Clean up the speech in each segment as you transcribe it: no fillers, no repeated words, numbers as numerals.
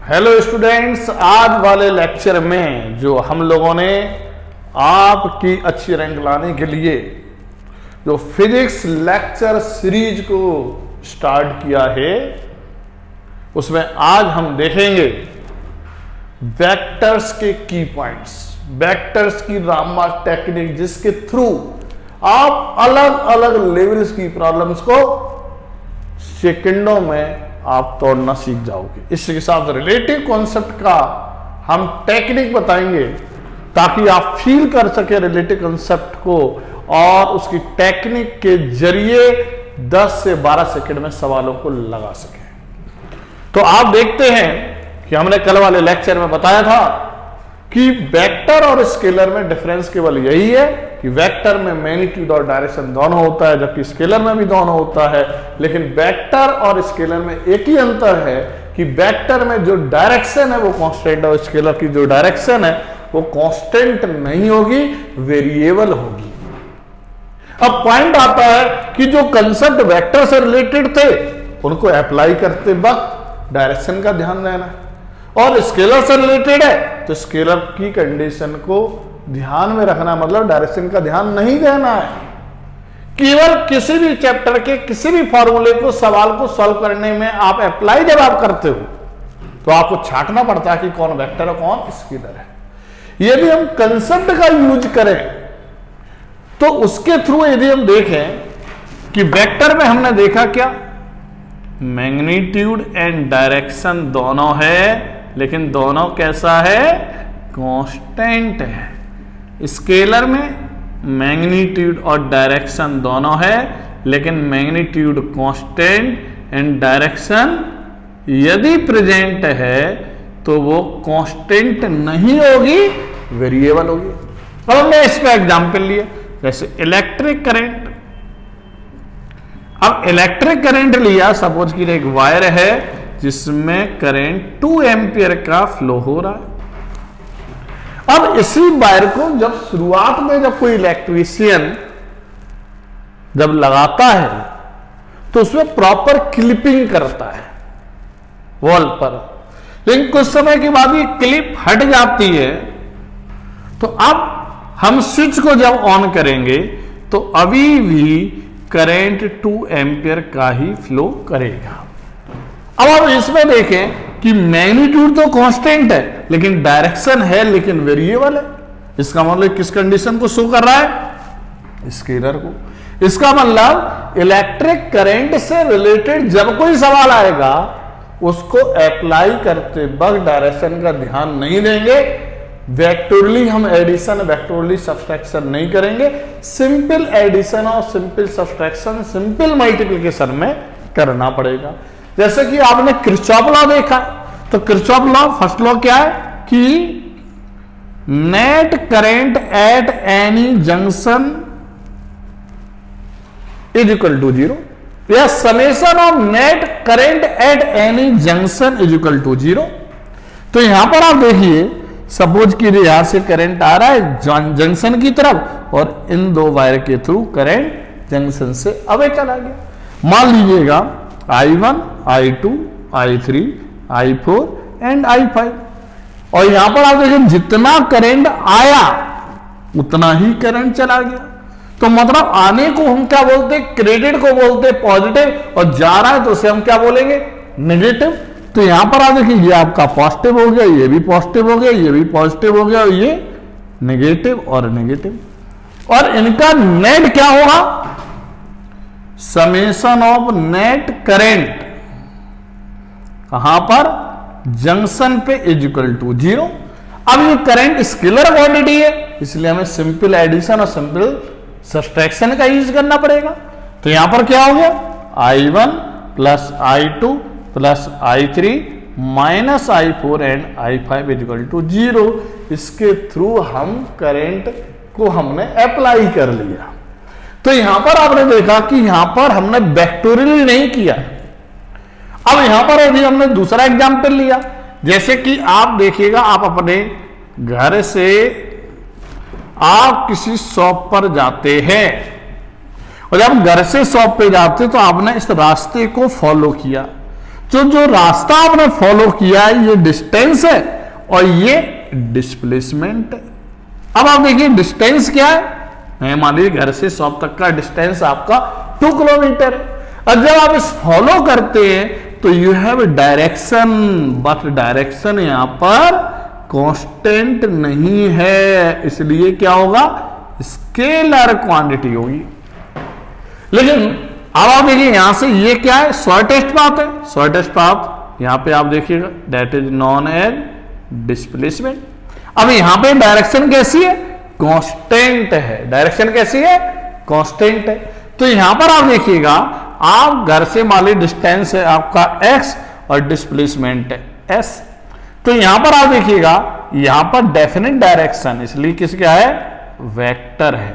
Hello students, आज वाले lecture में जो हम लोगों ने आपकी अच्छी रैंक लाने के लिए जो फिजिक्स लेक्चर सीरीज को स्टार्ट किया है, उसमें आज हम देखेंगे वेक्टर्स के की पॉइंट्स, वेक्टर्स की रामा टेक्निक, जिसके थ्रू आप अलग अलग लेवल्स की प्रॉब्लम्स को सेकंडों में आप तोड़ना सीख जाओगे। इसके साथ रिलेटिव कॉन्सेप्ट का हम टेक्निक बताएंगे ताकि आप फील कर सके रिलेटिव कॉन्सेप्ट को और उसकी टेक्निक के जरिए 10 से 12 सेकंड में सवालों को लगा सके। तो आप देखते हैं कि हमने कल वाले लेक्चर में बताया था कि वेक्टर और स्केलर में डिफरेंस केवल यही है कि वेक्टर में मैग्नीट्यूड और डायरेक्शन दोनों होता है, जबकि स्केलर में भी दोनों होता है। लेकिन वेक्टर और स्केलर में एक ही अंतर है कि वेक्टर में जो डायरेक्शन है वो कांस्टेंट है और स्केलर की जो डायरेक्शन है वो कांस्टेंट नहीं होगी, वेरिएबल होगी। अब पॉइंट आता है कि जो कंसेप्ट वेक्टर से रिलेटेड थे उनको अप्लाई करते वक्त डायरेक्शन का ध्यान रहना, और स्केलर से रिलेटेड है तो स्केलर की कंडीशन को ध्यान में रखना, मतलब डायरेक्शन का ध्यान नहीं देना है। केवल किसी भी चैप्टर के किसी भी फॉर्मूले को, सवाल को सॉल्व करने में आप अप्लाई जब आप करते हो तो आपको छांटना पड़ता है कि कौन वेक्टर है कौन स्केलर है। यदि हम कंसेप्ट का यूज करें तो उसके थ्रू यदि हम देखें कि वेक्टर में हमने देखा क्या, मैग्नीट्यूड एंड डायरेक्शन दोनों है, लेकिन दोनों कैसा है, कांस्टेंट है। स्केलर में मैग्नीट्यूड और डायरेक्शन दोनों है, लेकिन मैग्नीट्यूड कांस्टेंट एंड डायरेक्शन यदि प्रेजेंट है तो वो कांस्टेंट नहीं होगी, वेरिएबल होगी। अब हमने इस पर एग्जाम्पल लिया, जैसे इलेक्ट्रिक करंट। अब इलेक्ट्रिक करंट लिया, सपोज की एक वायर है जिसमें करंट 2 एम्पियर का फ्लो हो रहा है। अब इसी वायर को जब शुरुआत में जब कोई इलेक्ट्रीशियन जब लगाता है तो उसमें प्रॉपर क्लिपिंग करता है वॉल पर, लेकिन कुछ समय के बाद ये क्लिप हट जाती है। तो अब हम स्विच को जब ऑन करेंगे तो अभी भी करंट 2 एम्पियर का ही फ्लो करेगा। अब आप इसमें देखें कि मैग्नीट्यूड तो कांस्टेंट है, लेकिन डायरेक्शन है लेकिन वेरिएबल है। इसका मतलब किस कंडीशन को शो कर रहा है, स्केलर को। इसका मतलब इलेक्ट्रिक करंट से रिलेटेड जब कोई सवाल आएगा उसको अप्लाई करते वक्त डायरेक्शन का ध्यान नहीं देंगे। वेक्टोरली हम एडिशन, वेक्टोरली सब्सट्रैक्शन नहीं करेंगे। सिंपल एडिशन और सिंपल सब्सट्रैक्शन, सिंपल मल्टीप्लिकेशन में करना पड़ेगा। जैसे कि आपने किरचॉफ लॉ देखा, तो किरचॉफ लॉ फर्स्ट लॉ क्या है कि net current at any junction is equal to 0, या summation of net current at any junction is equal to 0। तो यहां पर आप देखिए, सपोज कि यहां से करंट आ रहा है जंक्शन की तरफ और इन दो वायर के थ्रू करंट जंक्शन से अवे चला गया। मान लीजिएगा I1, I2, I3, I4 and I5, और यहां पर आप देखें जितना करंट आया उतना ही करंट चला गया। तो मतलब आने को हम क्या बोलते हैं, क्रेडिट को बोलते हैं पॉजिटिव, और जा रहा है तो उसे हम क्या बोलेंगे, नेगेटिव। तो यहां पर आप देखिए ये आपका पॉजिटिव हो गया, ये भी पॉजिटिव हो गया, ये भी पॉजिटिव हो गया, और ये नेगेटिव और नेगेटिव, और इनका नेट क्या होगा, समेशन ऑफ नेट करंट कहां पर, जंक्शन पे इज इक्वल टू 0। अब ये करंट स्केलर क्वांटिटी है, इसलिए हमें सिंपल एडिशन और सिंपल सब्सट्रैक्शन का यूज करना पड़ेगा। तो यहां पर क्या हो गया, I1 plus I2 plus I3 minus I4 and I5 is equal to 0। इसके थ्रू हम करंट को हमने अप्लाई कर लिया। तो यहां पर आपने देखा कि यहां पर हमने वेक्टोरियली नहीं किया। अब यहां पर अभी हमने दूसरा एग्जांपल लिया, जैसे कि आप देखिएगा, आप अपने घर से आप किसी शॉप पर जाते हैं, और जब घर से शॉप पे जाते तो आपने इस रास्ते को फॉलो किया, तो जो रास्ता आपने फॉलो किया है ये डिस्टेंस है और ये डिस्प्लेसमेंट है। अब आप देखिए डिस्टेंस क्या है, मान लीजिए घर से शॉप तक का डिस्टेंस आपका 2 किलोमीटर है। और जब आप इस फॉलो करते हैं तो you have direction, but direction यहां पर कांस्टेंट नहीं है, इसलिए क्या होगा, स्केलर क्वांटिटी होगी। लेकिन अब आप देखिए यहां से ये क्या है, शॉर्टेस्ट पाथ है। शॉर्टेस्ट पाथ यहां पे आप देखिएगा that is known as displacement. अब यहां पे डायरेक्शन कैसी है, कांस्टेंट है। डायरेक्शन कैसी है, कांस्टेंट है। तो यहां पर आप देखिएगा, आप घर से मान लीजिए डिस्टेंस है आपका x और डिस्प्लेसमेंट है s। तो यहां पर आप देखिएगा यहां पर डेफिनेट डायरेक्शन, इसलिए किस क्या है, वेक्टर है।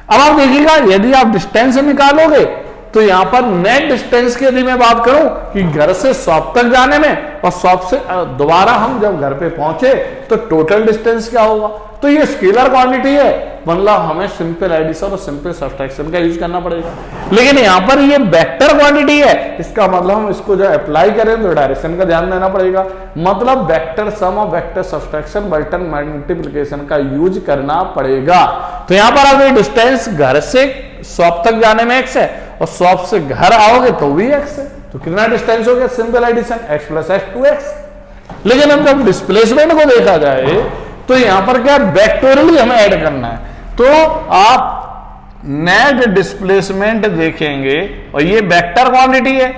अब आप देखिएगा यदि आप डिस्टेंस निकालोगे तो यहां पर नेट डिस्टेंस की यदि मैं बात करूं कि घर से शॉप तक जाने में और शॉप से दोबारा हम जब घर पे पहुंचे तो टोटल डिस्टेंस क्या होगा, तो ये स्केलर क्वांटिटी है, मतलब हमें सिंपल एडिशन और सिंपल सब्ट्रैक्शन का यूज करना पड़ेगा। लेकिन यहां पर ये वेक्टर क्वांटिटी है, इसका मतलब हम इसको जो अप्लाई करें तो डायरेक्शन का ध्यान देना पड़ेगा। मतलब वेक्टर सम और वेक्टर सब्ट्रैक्शन बल्टन मल्टीप्लिकेशन का यूज करना पड़ेगा। तो यहां पर आप डिस्टेंस घर से शॉप तक जाने में x है और शॉप से घर आओगे तो भी x है, तो कितना डिस्टेंस हो गया, simple addition x plus x 2x। लेकिन हम जब डिस्प्लेसमेंट को देखा जाए तो यहां पर क्या वेक्टोरियली हमें ऐड करना है। तो आप नेट डिस्प्लेसमेंट देखेंगे और ये वेक्टर क्वांटिटी है,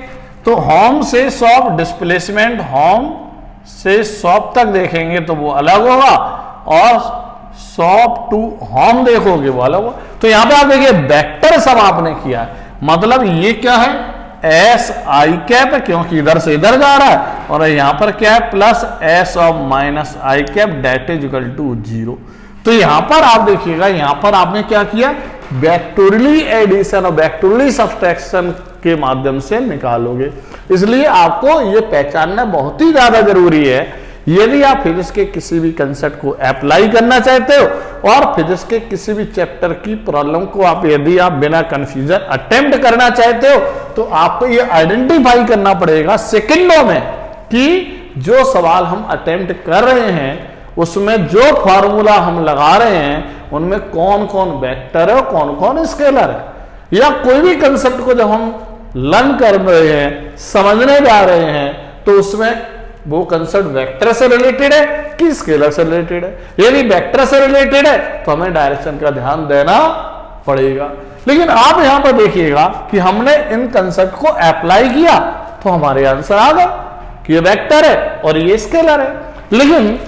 तो होम से शॉप डिस्प्लेसमेंट होम से शॉप तक देखेंगे तो वो अलग होगा और शॉप टू होम देखोगे वो अलग होगा। तो यहां पे आप देखिए वेक्टर सब आपने किया है, मतलब ये क्या है, एस आई कैप, क्योंकि इधर से इधर जा रहा है, और यहां पर क्या है plus S of minus I cap that is equal to 0। तो यहां पर आप देखिएगा यहां पर आपने क्या किया, वेक्टोरियली एडिशन और वेक्टोरियली सब्ट्रैक्शन के माध्यम से निकालोगे। इसलिए आपको ये पहचानना बहुत ही ज्यादा जरूरी है। यदि आप फिजिक्स के किसी भी कंसेप्ट को अप्लाई करना चाहते हो और फिजिक्स के किसी भी चैप्टर की प्रॉब्लम को आप यदि आप बिना कंफ्यूजन अटेम्प्ट करना चाहते हो तो आपको ये आइडेंटिफाई करना पड़ेगा सेकंडों में कि जो सवाल हम अटेम्प्ट कर रहे हैं उसमें जो फॉर्मूला हम लगा रहे हैं उनमें कौन कौन वेक्टर है और कौन कौन स्केलर है। या कोई भी कंसेप्ट को जब हम लर्न कर रहे हैं, समझने जा रहे हैं, तो उसमें वो कंसेप्ट वेक्टर से रिलेटेड है कि स्केलर से रिलेटेड है। यदि वेक्टर से रिलेटेड है तो हमें डायरेक्शन का ध्यान देना पड़ेगा। लेकिन आप यहां पर देखिएगा कि हमने इन कंसेप्ट को अप्लाई किया तो हमारे आंसर आ गए कि ये वेक्टर है और ये स्केलर है। लेकिन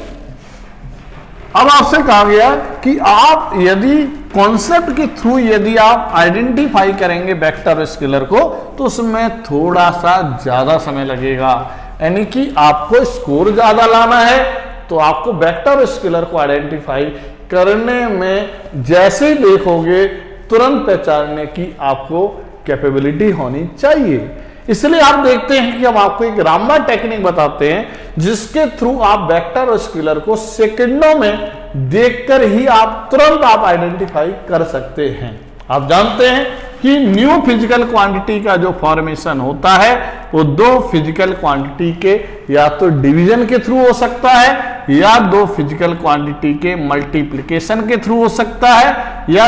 अब आपसे कहा गया कि आप यदि कॉन्सेप्ट के थ्रू यदि आप आइडेंटिफाई करेंगे वेक्टर और स्केलर को तो उसमें थोड़ा सा ज्यादा समय लगेगा, यानी कि आपको स्कोर ज्यादा लाना है तो आपको वेक्टर और स्केलर को आइडेंटिफाई करने में जैसे ही देखोगे तुरंत पहचानने की आपको कैपेबिलिटी होनी चाहिए। इसलिए आप देखते हैं कि हम आपको एक रामा टेक्निक बताते हैं जिसके थ्रू आप वेक्टर और स्केलर को सेकंडों में देखकर ही आप तुरंत आप आइडेंटिफाई कर सकते हैं। आप जानते हैं कि न्यू फिजिकल क्वांटिटी का जो फॉर्मेशन होता है वो दो फिजिकल क्वांटिटी के या तो डिवीजन के थ्रू हो सकता है या दो फिजिकल क्वांटिटी के मल्टीप्लिकेशन के थ्रू हो सकता है या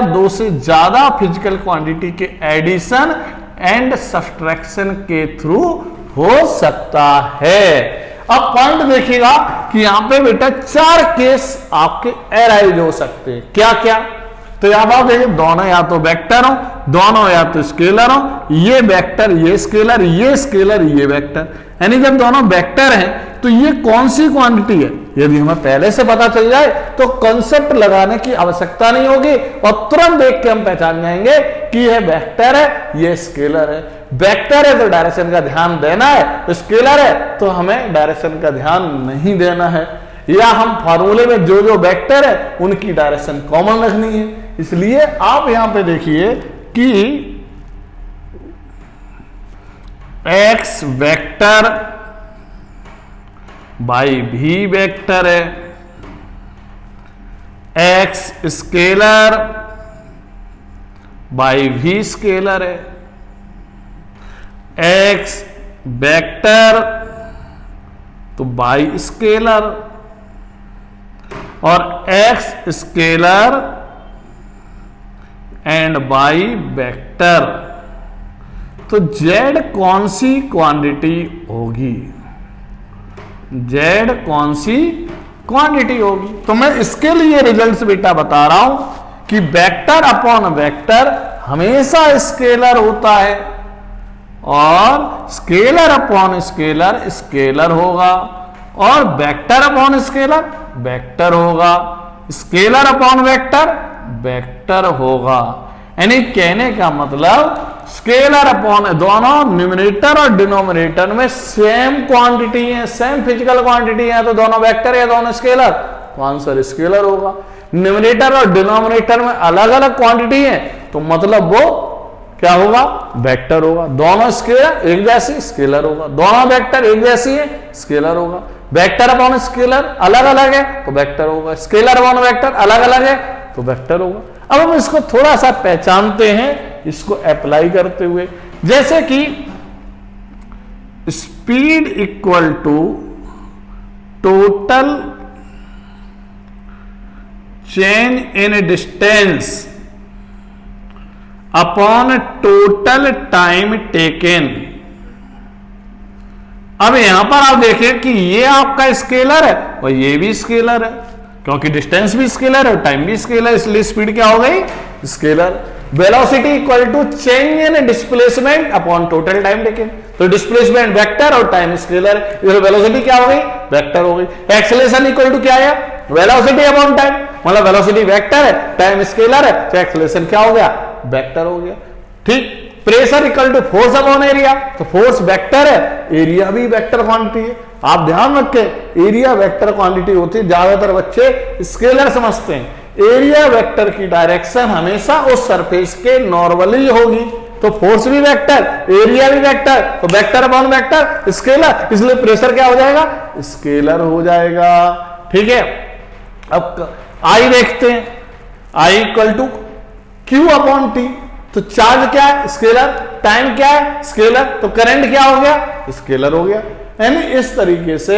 दो से ज्यादा फिजिकल क्वांटिटी के एडिशन एंड सब्ट्रैक्शन के थ्रू हो सकता है। अब पॉइंट देखिएगा कि यहां पे बेटा 4 केस आपके एराइज हो सकते हैं। क्या क्या, तो यहां आप देखिए दोनों या तो वेक्टर हो, दोनों या तो स्केलर हो, ये वेक्टर ये स्केलर, ये स्केलर ये वेक्टर। यानी जब दोनों वेक्टर हैं तो ये कौन सी क्वांटिटी है यदि हमें पहले से पता चल जाए तो कॉन्सेप्ट लगाने की आवश्यकता नहीं होगी और तुरंत देख के हम पहचान जाएंगे कि यह वेक्टर है ये स्केलर है। वेक्टर है तो डायरेक्शन का ध्यान देना है, स्केलर है तो हमें डायरेक्शन का ध्यान नहीं देना है, या हम फॉर्मूले में जो जो वेक्टर है उनकी डायरेक्शन कॉमन रखनी है। इसलिए आप यहां पे देखिए कि x वेक्टर बाई भी वेक्टर है, x स्केलर बाई भी स्केलर है, x वेक्टर तो बाई स्केलर, और x scalar and by vector, तो z कौन सी क्वांटिटी होगी, z कौन सी क्वांटिटी होगी। तो मैं इसके लिए रिजल्ट्स बेटा बता रहा हूं कि वेक्टर अपॉन वेक्टर हमेशा स्केलर होता है, और स्केलर अपॉन स्केलर स्केलर होगा, और वेक्टर अपॉन स्केलर वेक्टर होगा, स्केलर अपॉन वेक्टर वेक्टर होगा। यानी कहने का मतलब स्केलर अपॉन, दोनों न्यूमरेटर और डिनोमिनेटर में सेम क्वांटिटी है, सेम फिजिकल क्वांटिटी है, तो दोनों वेक्टर या दोनों स्केलर, तो आंसर स्केलर होगा। न्यूमरेटर और डिनोमिनेटर में अलग अलग क्वांटिटी है, तो मतलब वो क्या होगा, वेक्टर होगा। दोनों स्केलर एक जैसी, स्केलर होगा। दोनों वेक्टर एक जैसी है, स्केलर होगा। वेक्टर अपॉन स्केलर अलग अलग है तो वेक्टर होगा, स्केलर अपॉन वेक्टर अलग अलग है तो वेक्टर होगा। अब हम इसको थोड़ा सा पहचानते हैं, इसको अप्लाई करते हुए, जैसे कि speed equal to total change in distance upon total time taken. अब यहां पर आप देखें कि ये आपका स्केलर है और ये भी स्केलर है, क्योंकि डिस्टेंस भी स्केलर है और टाइम भी स्केलर, इसलिए स्पीड क्या हो गई, scalar. Velocity equal to change in displacement upon total time taken, तो डिस्प्लेसमेंट वेक्टर और टाइम स्केलर है, इसलिए वेलोसिटी क्या हो गई, वेक्टर हो गई। एक्सेलरेशन इक्वल टू क्या है, वेलोसिटी अपॉन टाइम, मतलब वेलोसिटी वेक्टर है, टाइम स्केलर है, तो एक्सेलरेशन क्या हो गया, वेक्टर हो गया। ठीक। Pressure equal to force upon area, तो फोर्स वेक्टर है, एरिया भी वेक्टर क्वांटिटी है। आप ध्यान रखें, एरिया वेक्टर क्वांटिटी होती है, ज्यादातर बच्चे स्केलर समझते हैं। एरिया वेक्टर की डायरेक्शन हमेशा उस सरफेस के नॉर्मली होगी, तो फोर्स भी वेक्टर, एरिया भी वेक्टर, तो वेक्टर अपॉन वेक्टर स्केलर, इसलिए प्रेशर क्या हो जाएगा, स्केलर हो जाएगा। ठीक है। अब आई देखते हैं, I equal to q upon t, तो चार्ज क्या है, स्केलर, टाइम क्या है, स्केलर, तो करंट क्या हो गया, स्केलर हो गया। यानी इस तरीके से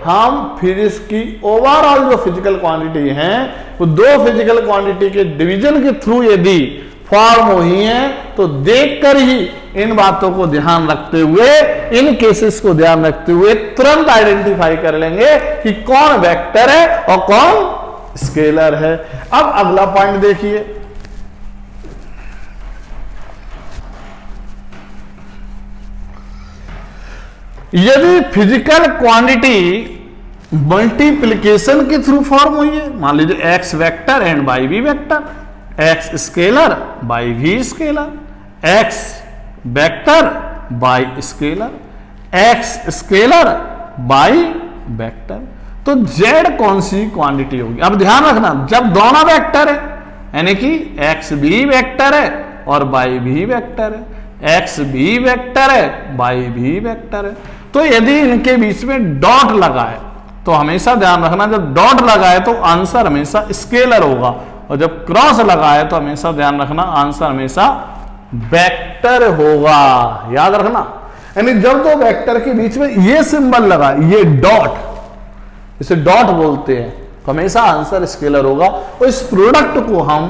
हम फिजिक्स की ओवरऑल जो फिजिकल क्वांटिटी है वो दो फिजिकल क्वांटिटी के डिवीजन के थ्रू यदि फॉर्म हुई है, तो देखकर ही इन बातों को ध्यान रखते हुए, इन केसेस को ध्यान रखते हुए तुरंत आइडेंटिफाई कर लेंगे कि कौन वेक्टर है और कौन स्केलर है। अब अगला पॉइंट देखिए, यदि फिजिकल क्वांटिटी मल्टीप्लिकेशन के थ्रू फॉर्म हुई है, मान लीजिए एक्स वेक्टर एंड वाई भी वेक्टर, एक्स स्केलर वाई भी scalar, X vector Y scalar, X scalar Y vector, तो जेड कौन सी क्वांटिटी होगी। अब ध्यान रखना, जब दोनों वेक्टर है, यानी कि एक्स भी वेक्टर है और वाई भी वेक्टर है, एक्स भी वेक्टर है वाई भी वेक्टर है, तो यदि इनके बीच में डॉट लगा है, तो हमेशा ध्यान रखना, जब डॉट लगा है तो आंसर हमेशा स्केलर होगा, और जब क्रॉस लगा है तो हमेशा ध्यान रखना आंसर हमेशा वेक्टर होगा। याद रखना, यानी जब दो वेक्टर के बीच में ये सिंबल लगा, ये डॉट, इसे डॉट बोलते हैं, तो हमेशा आंसर स्केलर होगा। और इस प्रोडक्ट को हम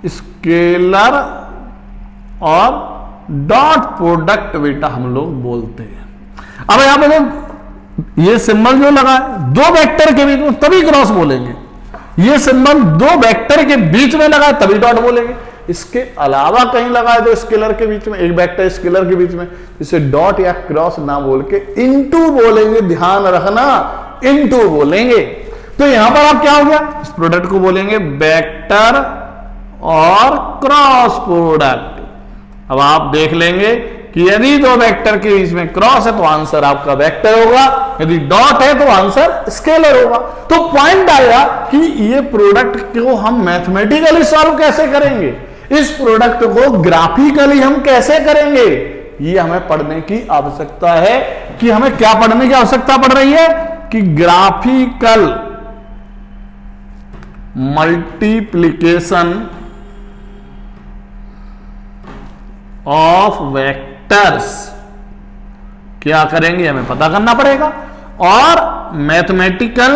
स्केलर और डॉट प्रोडक्ट बेटा हम लोग बोलते हैं। अब यहां पे ये सिंबल जो लगा है दो वेक्टर के बीच में, तभी क्रॉस बोलेंगे। ये सिंबल दो वेक्टर के बीच में लगा है तभी डॉट बोलेंगे। इसके अलावा कहीं लगा है तो स्केलर के बीच में, एक वेक्टर स्केलर के बीच में, इसे डॉट या क्रॉस ना बोल के इनटू बोलेंगे। ध्यान रखना, इनटू बोलेंगे। तो यहां पर आप क्या हो गया, इस प्रोडक्ट को बोलेंगे वेक्टर और क्रॉस प्रोडक्ट। अब आप देख लेंगे कि यदि दो वेक्टर के बीच में क्रॉस है तो आंसर आपका वेक्टर होगा, यदि डॉट है तो आंसर स्केलर होगा। तो पॉइंट आया कि ये प्रोडक्ट को हम मैथमेटिकली सॉल्व कैसे करेंगे, इस प्रोडक्ट को ग्राफिकली हम कैसे करेंगे, ये हमें पढ़ने की आवश्यकता है। कि हमें क्या पढ़ने की आवश्यकता पड़ रही है कि ग्राफिकल मल्टीप्लिकेशन ऑफ वेक्टर्स क्या करेंगे हमें पता करना पड़ेगा। और मैथमेटिकल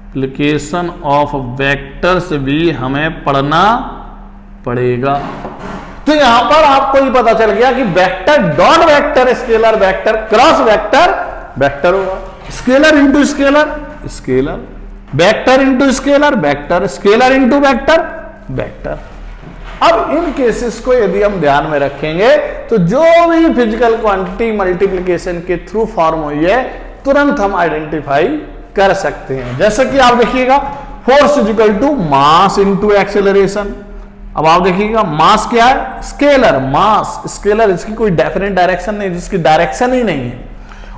एप्लीकेशन ऑफ वेक्टर्स भी हमें पढ़ना पड़ेगा। तो यहां पर आपको ये पता चल गया कि vector dot vector scalar vector cross vector vector होगा, scalar into scalar scalar, vector into scalar vector, scalar into vector vector. अब इन केसेस को यदि हम ध्यान में रखेंगे तो जो भी फिजिकल क्वांटिटी मल्टीप्लिकेशन के थ्रू फॉर्म हुई है तुरंत हम आइडेंटिफाई कर सकते हैं। जैसे कि आप देखिएगा force is equal to mass into acceleration. अब आप देखिएगा मास क्या है, स्केलर मास स्केलर, इसकी कोई डेफिनेट डायरेक्शन नहीं, जिसकी डायरेक्शन ही नहीं है।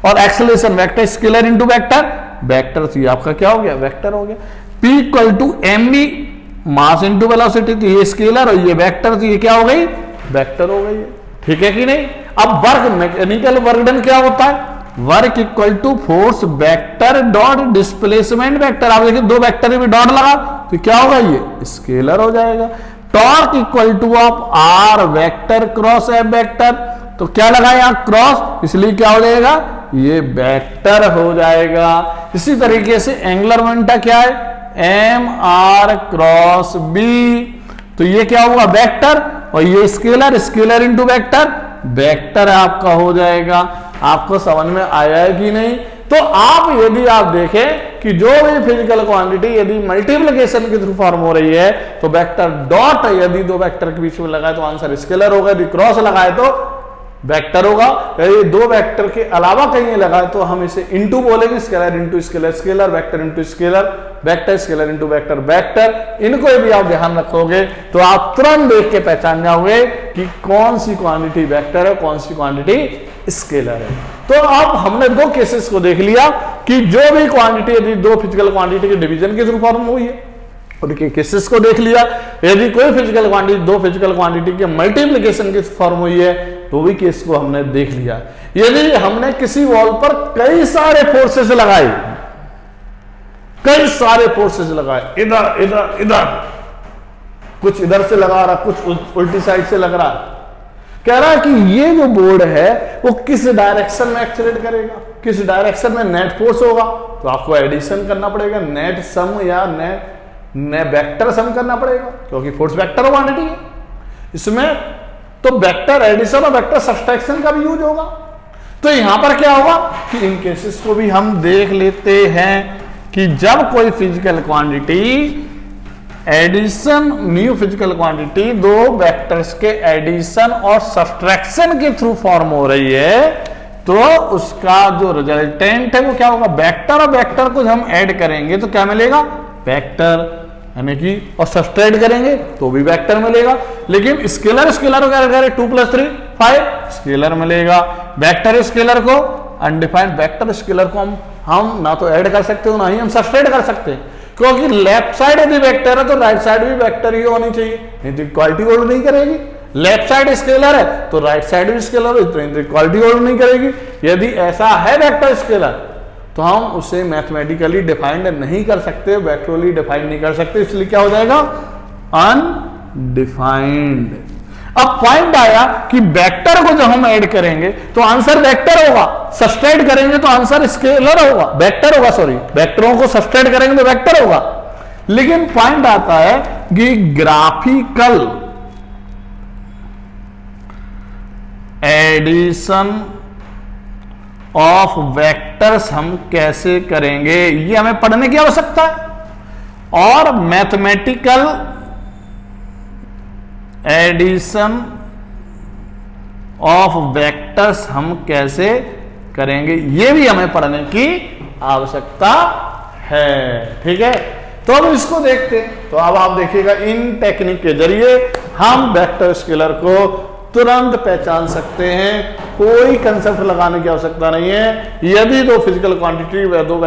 और acceleration vector scalar into vector vector, तो ये आपका क्या हो गया वेक्टर हो गया। P equal to M V mass into velocity, तो ये स्केलर और ये वेक्टर, तो ये क्या हो गई वेक्टर हो गई। ठीक है कि नहीं। अब वर्क मैकेनिकल वर्क डन क्या होता है, work equal to force vector dot displacement vector. आप देखिए दो वेक्टर में डॉट लगा तो क्या होगा ये स्केलर हो जाएगा। Torque equal to of R vector cross F vector, तो क्या लगा यहां क्रॉस, इसलिए क्या हो जाएगा ये वेक्टर हो जाएगा। इसी तरीके से एंगुलर मोमेंटम क्या है एम आर क्रॉस बी, तो ये क्या होगा वेक्टर, और ये scalar scalar into vector vector आपका हो जाएगा। आपको समझ में आया है कि नहीं। तो आप यदि आप देखें कि जो भी फिजिकल क्वांटिटी यदि मल्टीप्लिकेशन के थ्रू फॉर्म हो रही है तो वेक्टर डॉट यदि दो वेक्टर के बीच में लगाए तो आंसर स्केलर होगा, यदि क्रॉस लगाए तो वेक्टर होगा। यदि दो वेक्टर के अलावा कहीं लगाए तो हम इसे इंटू बोलेंगे, scalar into scalar scalar, vector into scalar vector, scalar into vector vector. इनको यदि आप ध्यान रखोगे तो आप तुरंत देख के पहचान जाओगे कि कौन सी क्वांटिटी वेक्टर है कौन सी क्वांटिटी स्केलर है। तो अब हमने दो केसेस को देख लिया कि जो भी क्वांटिटी यदि दो फिजिकल क्वांटिटी के डिवीजन के थ्रू फॉर्म हुई है, उनके केसेस को देख लिया। यदि कोई फिजिकल क्वांटिटी दो फिजिकल क्वांटिटी के मल्टीप्लिकेशन के फॉर्म हुई है तो भी केस को हमने देख लिया। यदि हमने किसी वॉल पर कई सारे फोर्सेस लगाए, कई सारे फोर्सेस लगाए, इधर इधर इधर, कुछ इधर से लगा रहा, कुछ उल्टी साइड से लग रहा, कह रहा है कि ये जो बोर्ड है वो किस डायरेक्शन में एक्सेलरेट करेगा, किस डायरेक्शन में नेट फोर्स होगा, तो आपको एडिशन करना पड़ेगा, नेट सम या नेट वेक्टर सम करना पड़ेगा, क्योंकि फोर्स वेक्टर क्वांटिटी है इसमें। तो वेक्टर एडिशन और वेक्टर सब्सट्रैक्शन का भी यूज होगा। तो यहां पर क्या होगा कि इन केसेस को भी हम देख लेते हैं कि जब कोई physical quantity addition new physical quantity दो वेक्टर्स के एडिशन और सब्सट्रैक्शन के थ्रू फॉर्म हो रही है तो उसका जो रिजल्टेंट है वो क्या होगा वेक्टर, और वेक्टर को हम ऐड करेंगे तो क्या मिलेगा वेक्टर, यानी कि और सब्सट्रैक्ट करेंगे तो भी वेक्टर मिलेगा। लेकिन स्केलर स्केलर को क्या करें 2 + 3 5 स्केलर मिलेगा। वेक्टर स्केलर को अनडिफाइंड वेक्टर स्केलर को हम ना तो ऐड कर सकते हो ना ही हम सब्सट्रैक्ट कर सकते हैं, क्योंकि लेफ्ट साइड यदि वेक्टर है तो राइट साइड भी वेक्टर ही होनी चाहिए, नहीं तो इक्वालिटी होल्ड नहीं करेगी। लेफ्ट साइड स्केलर है तो राइट साइड भी स्केलर हो तो इक्वालिटी होल्ड नहीं करेगी। यदि ऐसा है वेक्टर स्केलर तो हम उसे मैथमेटिकली डिफाइंड नहीं कर सकते, वेक्टरली डिफाइन नहीं कर सकते, इसलिए क्या हो जाएगा अनडिफाइंड। अब पॉइंट आया कि वेक्टर को जब हम ऐड करेंगे तो आंसर वेक्टर होगा, सब्सट्रैक्ट करेंगे तो आंसर स्केलर होगा, वेक्टर होगा, सॉरी वेक्टरों को सब्सट्रैक्ट करेंगे तो वेक्टर होगा। लेकिन पॉइंट आता है कि ग्राफिकल एडिशन ऑफ वेक्टर्स हम कैसे करेंगे ये हमें पढ़ने की आवश्यकता है, और मैथमेटिकल एडिशन ऑफ वेक्टर्स हम कैसे करेंगे ये भी हमें पढ़ने की आवश्यकता है। ठीक है, तो अब इसको देखते हैं। तो अब आप देखिएगा इन टेक्निक के जरिए हम वेक्टर स्केलर को तुरंत पहचान सकते हैं, कोई कंसेप्ट लगाने की आवश्यकता नहीं है। यदि दो फिजिकल क्वांटिटी व दो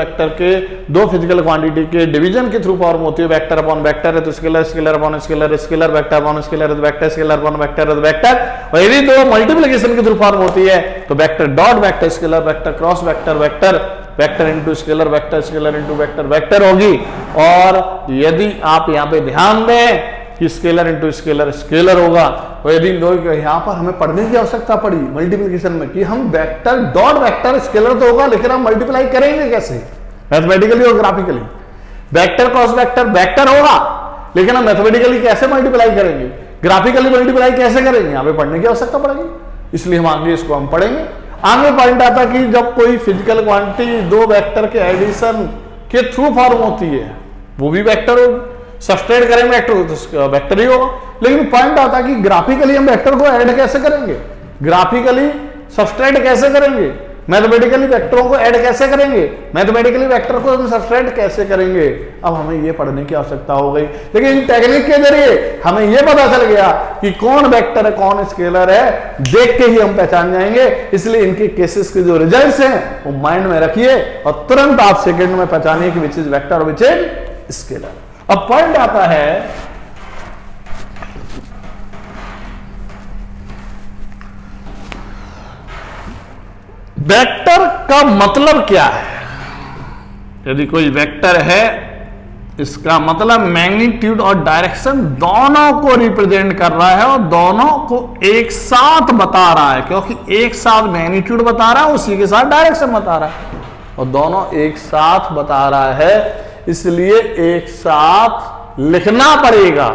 फिजिकल क्वांटिटी के डिवीजन के थ्रू फॉर्म होती है वेक्टर अपॉन वेक्टर है तो scalar scalar upon scalar scalar, vector upon scalar vector, scalar upon vector vector. और यदि दो मल्टीप्लिकेशन के थ्रू फॉर्म होती है तो vector dot vector scalar vector cross vector vector, vector into scalar, vector scalar into vector, vector होगी। और यदि आप यहाँ पे ध्यान दें कि स्केलर इंटू स्केलर स्केलर होगा, और यदि लोग यहाँ पर हमें पढ़ने की आवश्यकता पड़ी मल्टीप्लिकेशन में कि हम वेक्टर डॉट वेक्टर स्केलर तो होगा, लेकिन हम मल्टीप्लाई करेंगे कैसे मैथमेटिकली और graphically. Vector cross vector vector होगा, लेकिन हम मैथमेटिकली कैसे मल्टीप्लाई करेंगे, ग्राफिकली मल्टीप्लाई कैसे करेंगे, यहाँ पे पढ़ने की आवश्यकता पड़ेगी। इसलिए हम आगे इसको हम पढ़ेंगे। आगे पॉइंट आता कि जब कोई फिजिकल क्वांटिटी दो वेक्टर के एडिशन के थ्रू फॉर्म होती है, वो भी वेक्टर होगी। सब्सट्रैक्ट करेंगे वेक्टर तो वेक्टर ही होगा। लेकिन पॉइंट आता है कि ग्राफिकली हम वेक्टर को ऐड कैसे करेंगे, ग्राफिकली सब्सट्रैक्ट कैसे करेंगे, मैथमेटिकली वेक्टरों को ऐड कैसे करेंगे, मैथमेटिकली वेक्टर को हम सब्सट्रैक्ट कैसे करेंगे। अब हमें ये पढ़ने की आवश्यकता हो गई, लेकिन इन टेक्निक के जरिए हमें ये पता चल गया कि कौन वेक्टर है कौन स्केलर है, देख के ही हम पहचान जाएंगे। इसलिए इनके केसेस के जो रिजल्ट्स हैं वो माइंड में रखिए और तुरंत आप सेकंड में पहचानिए कि विच इज वेक्टर और विच इज स्केलर। अब पॉइंट आता है वेक्टर का मतलब क्या है। यदि कोई वेक्टर है, इसका मतलब मैग्नीट्यूड और डायरेक्शन दोनों को रिप्रेजेंट कर रहा है और दोनों को एक साथ बता रहा है, क्योंकि एक साथ मैग्नीट्यूड बता रहा है उसी के साथ डायरेक्शन बता रहा है, और दोनों एक साथ बता रहा है। इसलिए एक साथ लिखना पड़ेगा,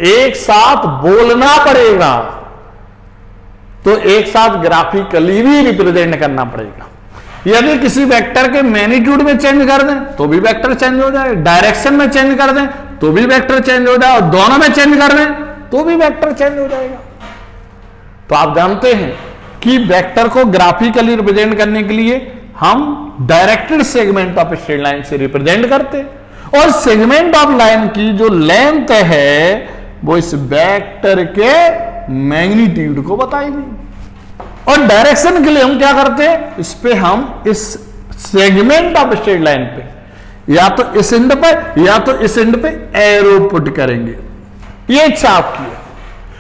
एक साथ बोलना पड़ेगा, तो एक साथ ग्राफिकली भी रिप्रेजेंट करना पड़ेगा। यदि किसी वेक्टर के मैग्नीट्यूड में चेंज कर दें तो भी वेक्टर चेंज हो जाए, डायरेक्शन में चेंज कर दें तो भी वेक्टर चेंज हो जाए, और दोनों में चेंज कर दें तो भी वेक्टर चेंज हो जाएगा। तो आप जानते हैं कि वेक्टर को ग्राफिकली रिप्रेजेंट करने के लिए हम directed segment of straight line से रिप्रेजेंट करते हैं, और सेगमेंट ऑफ लाइन की जो लेंथ है वो इस वेक्टर के मैग्नीट्यूड को बताएगी। और डायरेक्शन के लिए हम क्या करते हैं, इस पे हम इस सेगमेंट ऑफ स्ट्रेट लाइन पे या तो इस एंड पर या तो इस एंड पे एरो पुट करेंगे। ये इच्छा आपकी है,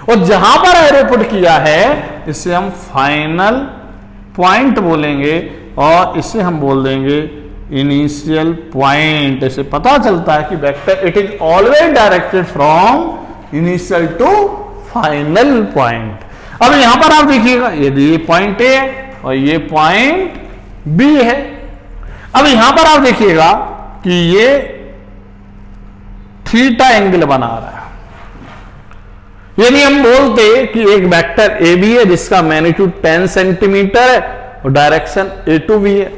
और जहां पर एरो पुट किया है इसे हम फाइनल पॉइंट बोलेंगे, और इसे हम बोल देंगे इनिशियल पॉइंट। इसे पता चलता है कि vector it is always directed from initial to final point. अब यहां पर आप देखिएगा, यदि ये पॉइंट ए है और ये पॉइंट बी है। अब यहां पर आप देखिएगा कि ये थीटा एंगल बना रहा है। यदि हम बोलते कि एक वेक्टर ए बी है जिसका मैग्नीट्यूड 10 सेंटीमीटर है और डायरेक्शन ए टू बी है,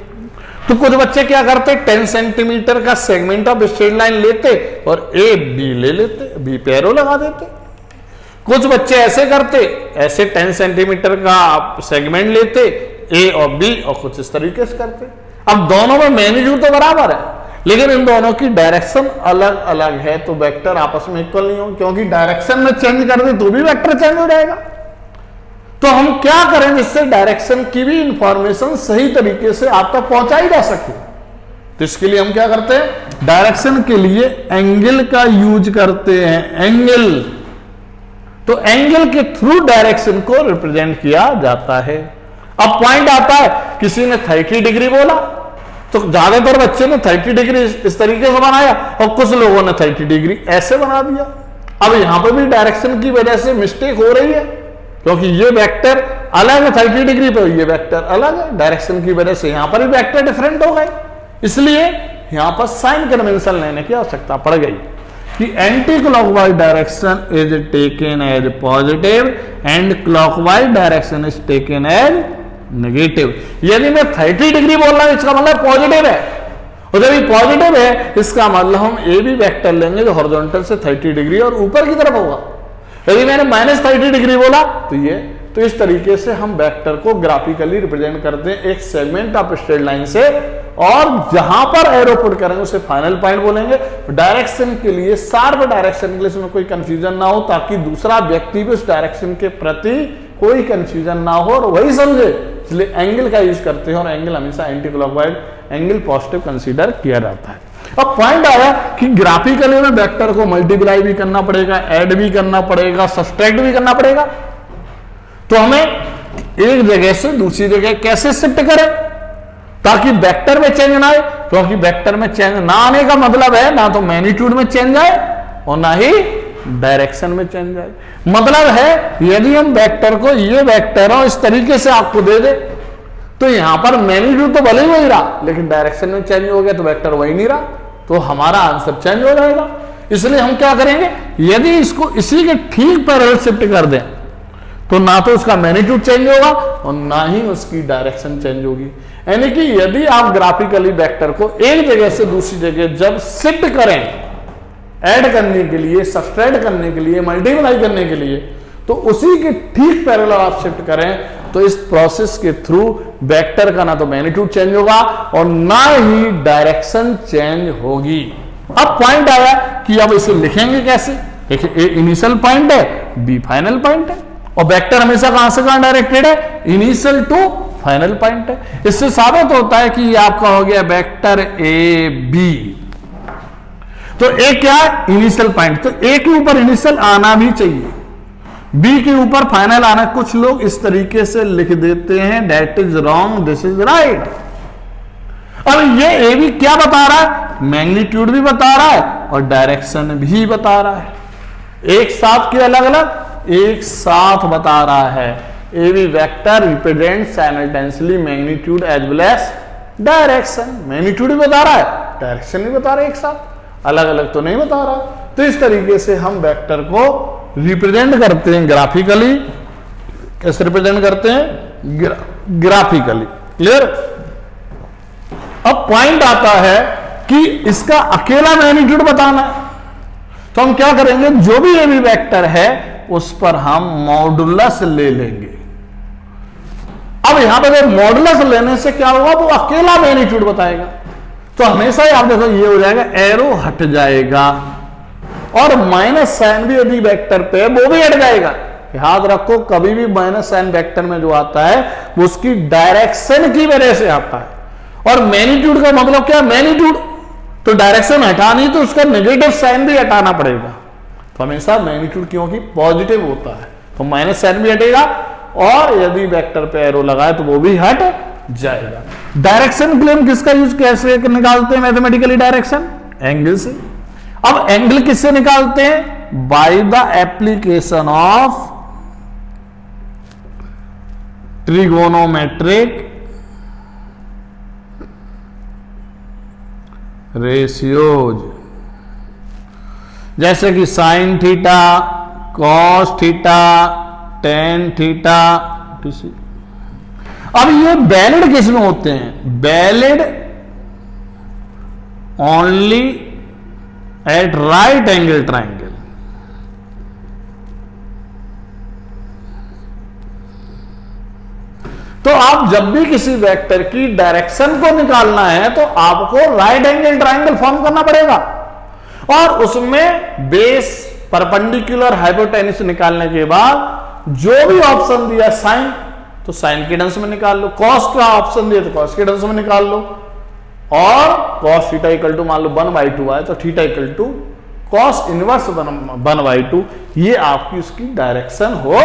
तो कुछ बच्चे क्या करते 10 सेंटीमीटर का सेगमेंट ऑफ स्ट्रेट लाइन लेते और ए बी ले लेते, बी पे एरो लगा देते। कुछ बच्चे ऐसे करते, ऐसे 10 सेंटीमीटर का सेगमेंट लेते ए और बी, और कुछ इस तरीके से करते। अब दोनों में मैग्नीट्यूड तो बराबर है, लेकिन इन दोनों की डायरेक्शन अलग अलग है, तो वेक्टर आपस में इक्वल नहीं होंगे, क्योंकि डायरेक्शन में चेंज कर दे तो भी वेक्टर चेंज हो जाएगा। तो हम क्या करें जिससे डायरेक्शन की भी इंफॉर्मेशन सही तरीके से आप तक पहुंचाई जा सके। तो इसके लिए हम क्या करते हैं, डायरेक्शन के लिए एंगल का यूज करते हैं, एंगल। तो एंगल के थ्रू डायरेक्शन को रिप्रेजेंट किया जाता है। अब पॉइंट आता है, किसी ने 30 डिग्री बोला तो ज्यादातर बच्चे ने 30 डिग्री इस तरीके से बनाया और कुछ लोगों ने 30 डिग्री ऐसे बना दिया। अब यहां पर भी डायरेक्शन की वजह से मिस्टेक हो रही है, क्योंकि ये वेक्टर अलग है 30 डिग्री पे, ये वेक्टर अलग है, डायरेक्शन की वजह से यहां पर भी वेक्टर डिफरेंट हो गए। इसलिए यहां पर साइन कन्वेंशन लेने की आवश्यकता पड़ गई कि anti clockwise direction is taken as positive and clockwise direction is taken as negative. यदि मैं 30 डिग्री बोल रहा हूं इसका मतलब पॉजिटिव है, और जब ये पॉजिटिव है इसका मतलब हम ए भी वेक्टर लेंगे जो हॉरिजॉन्टल से 30 डिग्री और ऊपर की तरफ होगा। यदि मैंने -30 डिग्री बोला तो ये, तो इस तरीके से हम वेक्टर को ग्राफिकली रिप्रेजेंट करते हैं एक सेगमेंट ऑफ स्ट्रेट लाइन से, और जहां पर एरो पुट करेंगे उसे फाइनल पॉइंट बोलेंगे। डायरेक्शन के लिए, शार्प डायरेक्शन के लिए इसमें कोई कंफ्यूजन ना हो, ताकि दूसरा व्यक्ति भी उस डायरेक्शन के प्रति कोई कंफ्यूजन ना हो और वही समझे, इसलिए एंगल का यूज करते हैं, और एंगल हमेशा anti clockwise angle positive consider किया जाता है। अब पॉइंट आया कि ग्राफिकली में वेक्टर को मल्टीप्लाई भी करना पड़ेगा, ऐड भी करना पड़ेगा, सब्सट्रैक्ट भी करना पड़ेगा। तो हमें एक जगह से दूसरी जगह कैसे शिफ्ट करें ताकि वेक्टर में चेंज ना आए, क्योंकि वेक्टर में चेंज ना आने का मतलब है ना तो मैग्नीट्यूड में चेंज आए और ना ही डायरेक्शन में चेंज आए। मतलब है यदि हम वेक्टर को ये वेक्टर हो इस तरीके से आपको दे दे तो यहां पर मैग्नीट्यूड तो भले ही वही रहा लेकिन डायरेक्शन में चेंज हो गया तो वेक्टर वही नहीं रहा, तो हमारा आंसर चेंज हो जाएगा। इसलिए हम क्या करेंगे, यदि इसको इसी के ठीक पैरेलल शिफ्ट कर दें तो ना तो उसका मैग्नीट्यूड चेंज होगा और ना ही उसकी डायरेक्शन चेंज होगी। यानी कि यदि आप ग्राफिकली वेक्टर को एक जगह से दूसरी जगह जब शिफ्ट करें, ऐड करने के लिए, सब्सट्रैक्ट करने के लिए, मल्टीप्लाई करने के लिए, तो उसी के ठीक पैरेलल आप शिफ्ट करें तो इस प्रोसेस के थ्रू वेक्टर का ना तो मैग्नीट्यूड चेंज होगा और ना ही डायरेक्शन चेंज होगी। अब पॉइंट आया कि अब इसे लिखेंगे कैसे। देखिए ए इनिशियल पॉइंट है, बी फाइनल पॉइंट है और वेक्टर हमेशा कहां से कहां डायरेक्टेड है, इनिशियल टू फाइनल पॉइंट है। इससे साबित होता है कि ये आपका हो गया वेक्टर ए बी। तो ए क्या है, इनिशियल पॉइंट, तो ए के ऊपर इनिशियल आना भी चाहिए, बी के ऊपर फाइनल आना। कुछ लोग इस तरीके से लिख देते हैं, that is wrong, this is right. अब ये ए भी क्या बता रहा है, मैग्नीट्यूड भी बता रहा है और डायरेक्शन भी बता रहा है, एक साथ के अलग अलग एक साथ बता रहा है। A B vector represent simultaneously magnitude as well as direction. Magnitude भी बता रहा है, डायरेक्शन भी बता रहा है, एक साथ, अलग अलग तो नहीं बता रहा। तो इस तरीके से हम वेक्टर को रिप्रेजेंट करते हैं ग्राफिकली। कैसे रिप्रेजेंट करते हैं, ग्राफिकली। क्लियर। अब पॉइंट आता है कि इसका अकेला मैग्नीट्यूड बताना है, तो हम क्या करेंगे, जो भी ए बी वेक्टर है उस पर हम मॉडुलस ले लेंगे। अब यहां पर मॉडुलस लेने से क्या होगा, वो अकेला मैग्नीट्यूड बताएगा। तो हमेशा ही आप देखो ये हो जाएगा, एरो हट जाएगा और माइनस साइन भी यदि वेक्टर पे वो भी हट जाएगा। याद रखो कभी भी माइनस साइन वेक्टर में जो आता है वो उसकी डायरेक्शन की वजह से आता है। और मैग्नीट्यूड का मतलब क्या, मैग्नीट्यूड तो डायरेक्शन हटानी तो उसका नेगेटिव साइन भी हटाना पड़ेगा। तो हमेशा मैग्नीट्यूड क्योंकि पॉजिटिव होता है तो माइनस साइन भी हटेगा और यदि वेक्टर पे एरो लगाए तो वो भी हट जाएगा। डायरेक्शन के लिए हम किसका यूज कैसे निकालते हैं मैथमेटिकली, डायरेक्शन एंगल से। अब एंगल किससे निकालते हैं, by the application of trigonometric ratios, जैसे कि sine theta, cos theta, tan theta. अब ये वैलिड किस में होते हैं, valid only at right angle triangle. तो आप जब भी किसी वेक्टर की डायरेक्शन को निकालना है तो आपको राइट एंगल ट्राइंगल फॉर्म करना पड़ेगा और उसमें बेस परपेंडिकुलर हाइपोटेन्यूस निकालने के बाद जो भी ऑप्शन दिया साइन तो साइन के टर्म्स में निकाल लो, कॉस का ऑप्शन दिया तो कॉस के टर्म्स में निकाल लो और कॉस थीटा इक्वल टू मान लो 1/2 आए तो theta equal to cos inverse 1/2, ये आपकी उसकी डायरेक्शन हो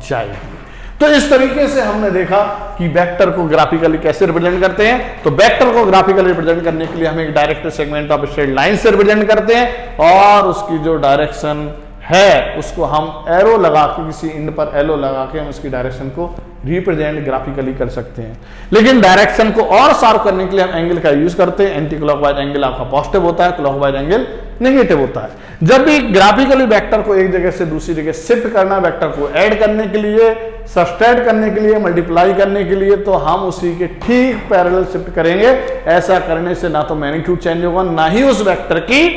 जाएगी। तो इस तरीके से हमने देखा कि वेक्टर को ग्राफिकली कैसे रिप्रेजेंट करते हैं। तो वेक्टर को ग्राफिकली रिप्रेजेंट करने के लिए हम एक direct segment of straight line से रिप्रेजेंट करते हैं और उसकी जो डायरेक्शन है उसको हम एरो लगा के, किसी इंड पर एरो लगा के हम उसकी डायरेक्शन को रिप्रेजेंट ग्राफिकली कर सकते हैं। लेकिन डायरेक्शन को और शार्प करने के लिए हम एंगल का यूज करते हैं। एंटी क्लॉकवाइज एंगल आपका पॉजिटिव होता है, क्लॉकवाइज एंगल नेगेटिव होता है। जब भी ग्राफिकली वेक्टर को एक जगह से दूसरी जगह शिफ्ट करना, वेक्टर को ऐड करने के लिए, सब्सट्रैक्ट करने के लिए, मल्टीप्लाई करने के लिए, तो हम उसी के ठीक पैरेलल शिफ्ट करेंगे। ऐसा करने से ना तो मैग्नीट्यूड चेंज होगा ना ही उस वेक्टर की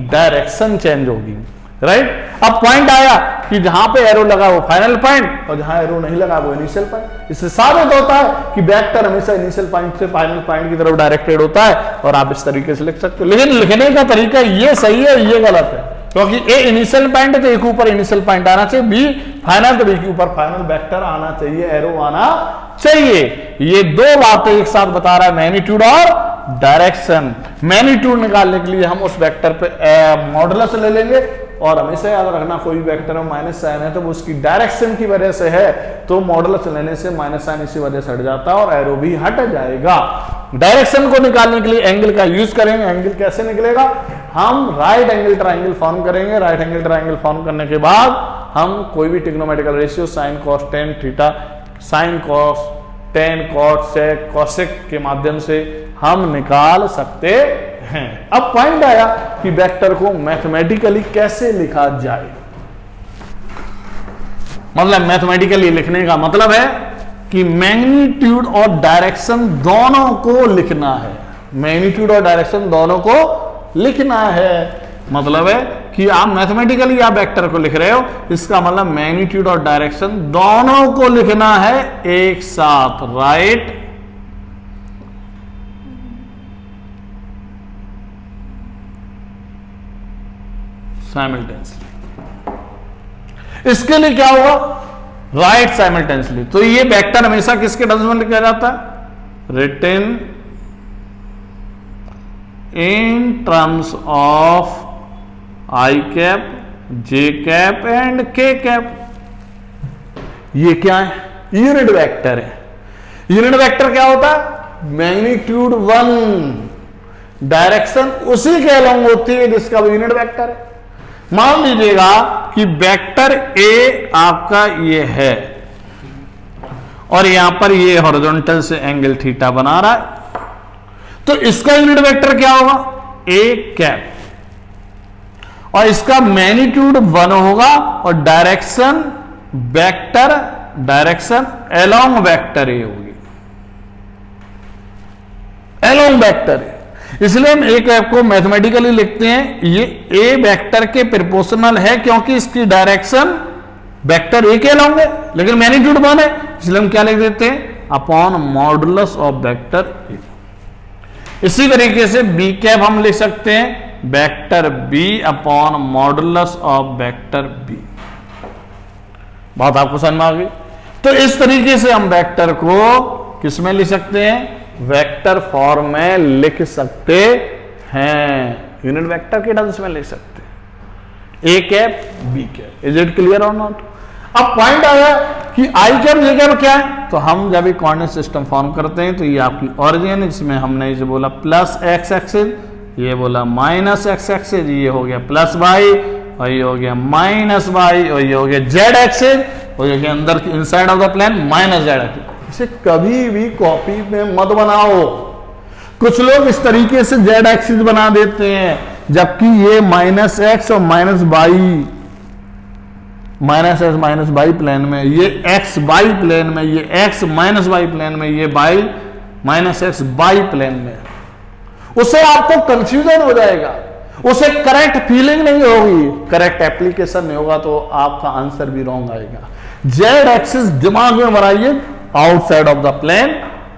डायरेक्शन चेंज होगी। राइट। अब पॉइंट आया कि जहां पे एरो लगा वो फाइनल पॉइंट और जहां एरो नहीं लगा वो इनिशियल पॉइंट। इससे साबित होता है कि वेक्टर हमेशा इनिशियल पॉइंट से फाइनल पॉइंट की तरफ डायरेक्टेड होता है और आप इस तरीके से लिख सकते हो। लेकिन लिखने का तरीका ये सही है, ये गलत है, क्योंकि ए इनिशियल पॉइंट है तो ए के ऊपर इनिशियल पॉइंट आना चाहिए, बी फाइनल तो बी के ऊपर फाइनल वेक्टर आना चाहिए, एरो आना चाहिए। ये दो बातें एक साथ बता रहा है, मैग्नीट्यूड और डायरेक्शन। मैग्नीट्यूड निकालने के लिए हम उस वेक्टर पे मॉडुलस ले लेंगे और हमेशा याद रखना कोई वेक्टर में माइनस साइन है तो वो उसकी डायरेक्शन की वजह से है, तो मॉडुलस लेने से माइनस साइन इसी वजह से हट जाता है और एरो भी हट जाएगा। डायरेक्शन को निकालने के लिए एंगल का यूज करेंगे। एंगल कैसे निकलेगा? हम राइट एंगल ट्राइंगल फॉर्म करेंगे। राइट एंगल ट्राइंगल फॉर्म करने के बाद हम कोई भी trigonometrical ratio sine cos tan theta, sine cos tan cos sec cosec के माध्यम से हम निकाल सकते हैं। अब पॉइंट आया कि वेक्टर को मैथमेटिकली कैसे लिखा जाए। मतलब मैथमेटिकली लिखने का मतलब है कि मैग्नीट्यूड और डायरेक्शन दोनों को लिखना है। मैग्नीट्यूड और डायरेक्शन दोनों को लिखना है। मतलब है कि आप मैथमेटिकली आप वेक्टर को लिख रहे हो, इसका मतलब मैग्नीट्यूड और डायरेक्शन दोनों को लिखना है एक साथ, राइट। साइमल्टेनियसली। इसके लिए क्या होगा? Right simultaneously. तो ये वेक्टर हमेशा किसके टर्म्स में लिखा जाता है? Written in terms of I cap, J cap and K cap. ये क्या है? यूनिट वेक्टर है। यूनिट वेक्टर क्या होता है? मैग्नीट्यूड 1, डायरेक्शन उसी के अलॉन्ग होती है जिसका यूनिट वेक्टर है। मान लीजिएगा कि वेक्टर ए आपका ये है और यहां पर ये हॉरिजॉन्टल से एंगल थीटा बना रहा है, तो इसका यूनिट वेक्टर क्या होगा? A cap. और इसका मैग्नीट्यूड 1 होगा और direction vector, direction along vector A होगी, अलोंग वेक्टर ए। इसलिए हम ए कैप को मैथमेटिकली लिखते हैं, ये ए वेक्टर के प्रोपोर्शनल है क्योंकि इसकी डायरेक्शन वेक्टर ए के अलोंग है, लेकिन मैग्नीट्यूड 1 है, इसलिए हम क्या लिख देते हैं? Upon modulus of vector A. इसी तरीके से बी कैप हम लिख सकते हैं vector B upon modulus of vector B. बात आपको समझ में आ गई? तो इस तरीके से हम वेक्टर को किस में लिख सकते हैं? वेक्टर फॉर्म में लिख सकते हैं। यूनिट वेक्टर के टर्म्स में लिख सकते हैं, A cap B cap. Is it clear और नॉट? अब पॉइंट आया कि आई कैप जे कैप क्या है? तो हम जब एक कोऑर्डिनेट सिस्टम फॉर्म करते हैं तो ये आपकी ओरिजिन है, जिसमें हमने इसे बोला प्लस एक्स एक्सिस, ये बोला माइनस एक्स एक्सिस, ये हो गया प्लस वाई और ये हो गया माइनस वाई और ये हो गया जेड एक्सिस और ये गया अंदर inside of the plane minus Z axis. इसे कभी भी कॉपी में मत बनाओ। कुछ लोग इस तरीके से जेड एक्सिस बना देते हैं, जबकि ये माइनस एक्स और minus Y, minus X minus Y plane में, ये एक्स वाई प्लेन में, ये एक्स माइनस वाई प्लेन में, ये Y minus X Y plane में। उससे आपको कंफ्यूजन हो जाएगा, उसे करेक्ट फीलिंग नहीं होगी, करेक्ट एप्लीकेशन नहीं होगा, तो आपका आंसर भी रॉन्ग आएगा। जेड एक्सिस दिमाग में बनाइए, आउटसाइड ऑफ द प्लेन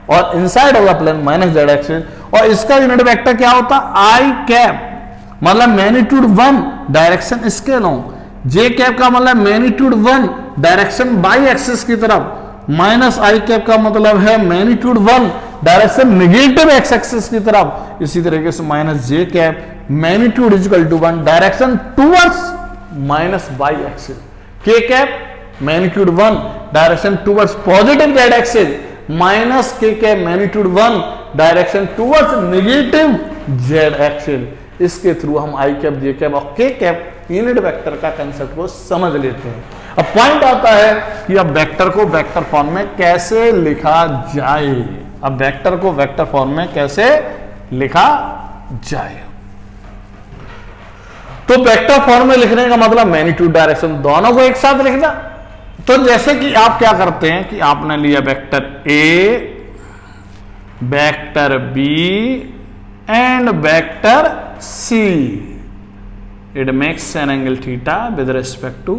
और inside of the plane minus Z axis. और इसका यूनिट वेक्टर क्या होता? आई कैप, मतलब मैग्नीट्यूड 1, डायरेक्शन इसके अलोंग। जे कैप का मतलब मैग्नीट्यूड 1, डायरेक्शन बाई एक्सिस की तरफ। माइनस आई कैप का मतलब है magnitude 1, direction negative x axis की तरफ। इसी तरीके से minus j cap magnitude equal to 1, direction towards minus y axis. K cap magnitude 1, direction towards positive z axis, minus k cap magnitude 1, direction towards negative z axis. इसके through हम i cap, J cap और k cap unit vector का concept को समझ लेते हैं। अब point आता है कि अब वेक्टर को वेक्टर फॉर्म में कैसे लिखा जाए। अब वेक्टर को वेक्टर फॉर्म में कैसे लिखा जाए? तो वेक्टर फॉर्म में लिखने का मतलब मैग्नीट्यूड डायरेक्शन दोनों को एक साथ लिखना। तो जैसे कि आप क्या करते हैं कि आपने लिया vector A, vector B and vector C, it makes an angle theta with respect to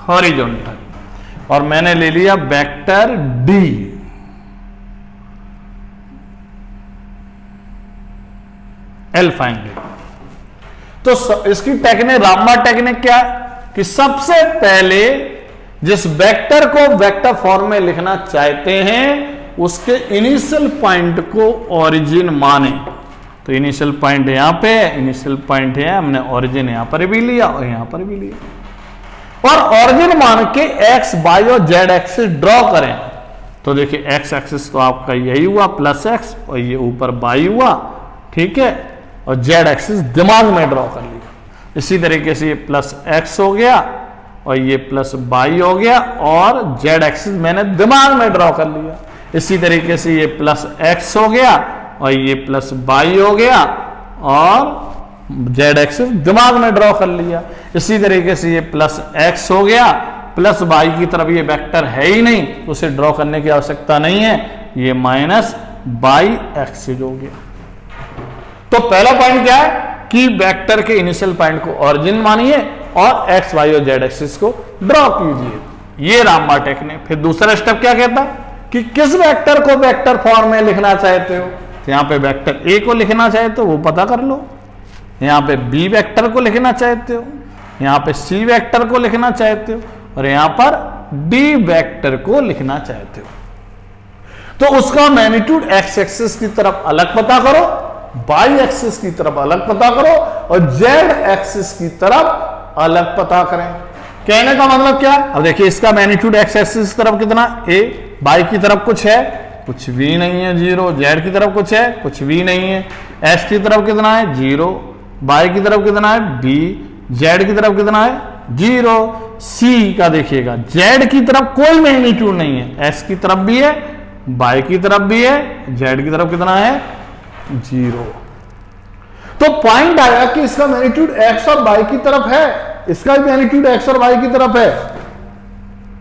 horizontal. और मैंने ले लिया वेक्टर डी, एल्फा एंगल। तो इसकी टेक्निक, रामा टेक्निक क्या है कि सबसे पहले जिस वेक्टर को वेक्टर फॉर्म में लिखना चाहते हैं उसके इनिशियल पॉइंट को ओरिजिन माने। तो इनिशियल पॉइंट यहां पे है, इनिशियल पॉइंट है, हमने ओरिजिन यहां पर भी लिया और यहां पर भी लिया, और ओरिजिन मान के एक्स वाई और जेड एक्सिस ड्रॉ करें। तो देखिए एक्स एक्सिस तो आपका यही हुआ प्लस एक्स और ये ऊपर वाई हुआ, ठीक है, और जेड एक्सिस दिमाग में ड्रॉ कर लिया। इसी तरीके से ये प्लस एक्स हो गया और ये प्लस वाई हो गया और जेड एक्सिस मैंने दिमाग में ड्रॉ कर लिया। इसी तरीके से ये प्लस एक्स हो गया और ये प्लस वाई हो गया और जेड एक्सिस दिमाग में ड्रॉ कर लिया। इसी तरीके से ये प्लस एक्स हो गया, प्लस वाई की तरफ ये वेक्टर है ही नहीं, उसे ड्रॉ करने की आवश्यकता नहीं है, ये माइनस वाई एक्सिस हो गया। तो पहला पॉइंट क्या है कि वेक्टर के इनिशियल पॉइंट को ओरिजिन मानिए और एक्स वाई और जेड एक्सिस को ड्रॉ कीजिए। ये रामबा टेक्निक। फिर दूसरा स्टेप क्या कहता कि किस वेक्टर को वेक्टर फॉर्म में लिखना चाहते हो। तो यहां पे वेक्टर ए को लिखना चाहते हो वो पता कर लो, यहां पे बी वेक्टर को लिखना चाहते हो, यहां पे सी वेक्टर को लिखना चाहते हो और यहां पर डी वेक्टर को लिखना चाहते हो। तो उसका मैग्नीट्यूड एक्स एक्सिस की तरफ अलग पता करो, वाई एक्सिस की तरफ अलग पता करो और जेड एक्सिस की तरफ अलग पता करें। कहने का मतलब क्या? अब देखिए इसका मैग्नीट्यूड एक्स एक्सिस की तरफ कितना ए, वाई की तरफ कुछ है, कुछ भी नहीं है 0, जेड की तरफ कुछ है, कुछ भी नहीं है, एक्स की तरफ कितना है 0, वाई की तरफ कितना है बी, जेड की तरफ कितना है 0। सी का देखिएगा जेड की तरफ कोई मैग्नीट्यूड नहीं है, एक्स की तरफ भी है, वाई की तरफ भी है, जेड की तरफ कितना है 0। तो पॉइंट आया कि इसका मैग्नीट्यूड एक्स और वाई की तरफ है, इसका भी मैग्नीट्यूड एक्स और वाई की तरफ है,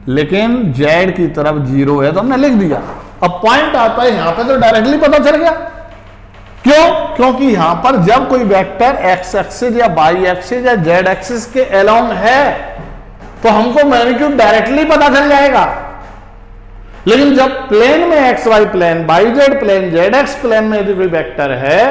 लेकिन जेड की तरफ 0 है तो हमने लिख दिया। अब पॉइंट आता है यहां पे तो डायरेक्टली पता चल गया। क्यों? क्योंकि यहां पर जब कोई वेक्टर एक्स एक्सिस या वाई एक्सिस या जेड एक्सिस के अलोंग है तो हमको मैग्नीट्यूड डायरेक्टली पता चल जाएगा। लेकिन जब प्लेन में X Y plane, Y Z plane, Z X plane में यदि कोई वेक्टर है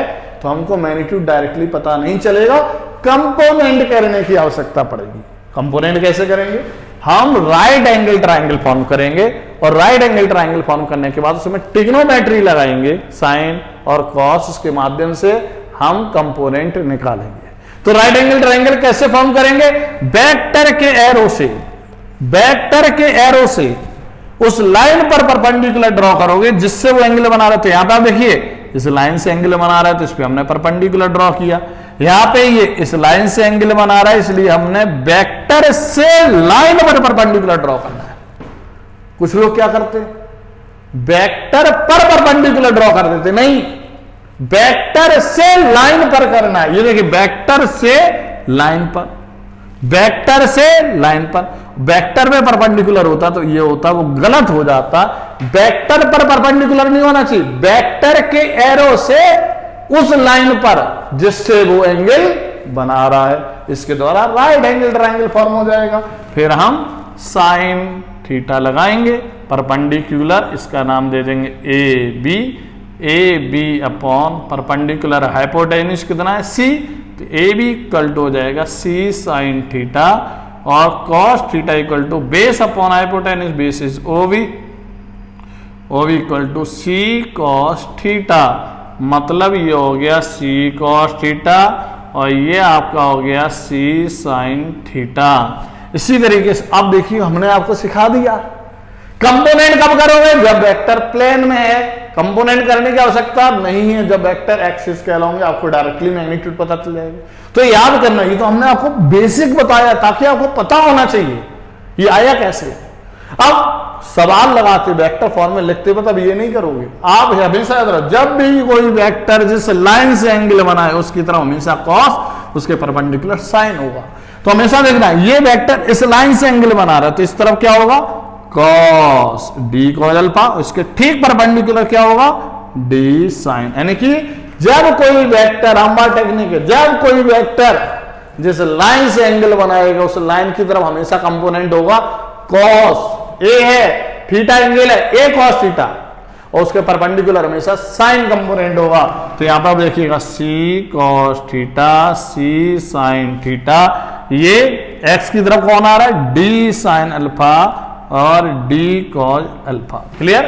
तो हमको मैग्नीट्यूड डायरेक्टली पता नहीं चलेगा, कंपोनेंट करने की आवश्यकता पड़ेगी। कंपोनेंट कैसे करेंगे? हम राइट एंगल ट्रायंगल फॉर्म करेंगे और राइट एंगल ट्रायंगल फॉर्म करने के बाद उसमें ट्रिग्नोमेट्री लगाएंगे, साइन और कॉस, उसके माध्यम से हम कंपोनेंट निकालेंगे। तो राइट एंगल ट्रायंगल कैसे फॉर्म करेंगे? वेक्टर के एरो से, वेक्टर के एरो से उस लाइन पर परपेंडिकुलर ड्रॉ करोगे जिससे वो एंगल बना रहे थे। यहां पे आप देखिए इस लाइन से एंगल बना रहा है तो इस पे हमने परपेंडिकुलर ड्रॉ किया, यहां पे ये इस लाइन से एंगल बना रहा है इसलिए हमने वेक्टर से लाइन पर परपेंडिकुलर ड्रॉ करना है। कुछ लोग क्या करते हैं वेक्टर पर परपेंडिकुलर ड्रॉ कर देते, नहीं, वेक्टर से लाइन पर करना है। ये देखिए वेक्टर से लाइन पर, वेक्टर से लाइन पर, वेक्टर में परपेंडिकुलर होता तो ये होता, वो गलत हो जाता। वेक्टर पर परपेंडिकुलर नहीं होना चाहिए, वेक्टर के एरो से उस लाइन पर जिससे वो एंगल बना रहा है, इसके द्वारा राइट एंगल ट्रायंगल फॉर्म हो जाएगा। फिर हम साइन थीटा लगाएंगे परपेंडिकुलर, इसका नाम दे देंगे A B upon perpendicular hypotenuse कितना है सी, तो ए बी इक्वल टू हो जाएगा सी साइन थीटा और cos theta equal to base upon hypotenuse, base is OB equal to C cos theta. मतलब ये हो गया सी कॉस थीटा और ये आपका हो गया सी साइन थीटा। इसी तरीके से अब देखिए हमने आपको सिखा दिया कंपोनेंट कब करोगे, जब वेक्टर प्लेन में है। कंपोनेंट करने की आवश्यकता नहीं है, जब वेक्टर एक्सिस के अलोंग आपको डायरेक्टली मैग्नीट्यूड पता चल जाएगा। तो याद करना, ये तो हमने आपको बेसिक बताया ताकि आपको पता होना चाहिए ये आया कैसे। अब सवाल लगाते वेक्टर फॉर्म में लिखते हुए तब ये नहीं करोगे आप, हमेशा याद रखो जब भी कोई वेक्टर जिस लाइन से एंगल बना है उसकी तरफ हमेशा कॉस, उसके परपेंडिकुलर साइन होगा। तो हमेशा देखना ये वेक्टर इस लाइन से एंगल बना रहा है तो इस तरफ क्या होगा कॉस डी कॉस अल्फा, उसके ठीक परपेंडिकुलर क्या होगा डी साइन। यानी कि जब कोई वेक्टर, रामबा टेक्निक है, जब कोई वेक्टर जिस लाइन से एंगल बनाएगा उस लाइन की तरफ हमेशा कंपोनेंट होगा कॉस, ए है थीटा एंगल है ए कॉस थीटा, और उसके परपेंडिकुलर हमेशा साइन कंपोनेंट होगा। तो यहां पर आप देखिएगा सी कॉस थीटा सी साइन थीटा, ये एक्स की तरफ कौन आ रहा है डी साइन अल्फा और डी कॉस अल्फा। क्लियर?